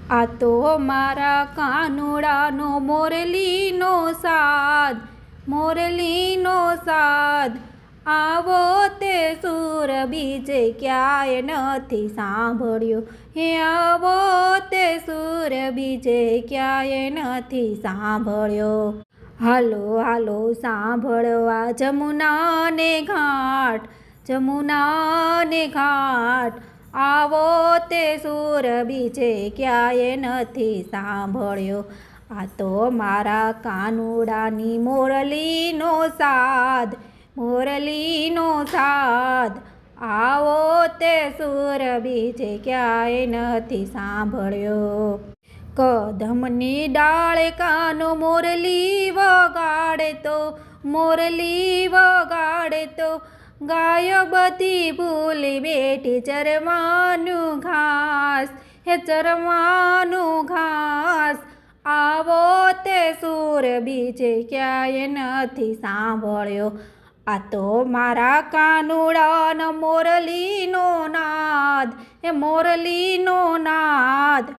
આ તો મારા કાનુડાનો મોરલીનો સાદ, મોરલીનો સાદ. આવો તે સૂર બીજે ક્યાંય નથી સાંભળ્યો, હે આવો તે સૂર બીજે ક્યાંય નથી સાંભળ્યો. હાલો હાલો સાંભળવા જમુનાને ઘાટ, જમુનાને ઘાટ. આવો તે સૂર બીજે ક્યાંય નથી સાંભળ્યો. આ તો મારા કાનુડાની મોરલીનો સાદ, મોરલીનો સાદ. આવો તે સૂર બીજે ક્યાંય નથી સાંભળ્યો. કદમની ડાળે કાનો મોરલી વગાડતો, મોરલી વગાડતો. ગાયો બધી ભૂલી બેઠી ચરવાનું ઘાસ, હે ચરવાનું ઘાસ. આવો તે સૂર બીજે ક્યાંય નથી સાંભળ્યો. આ તો મારા કાનુડાનો મોરલીનો નાદ, હે મોરલીનો નાદ.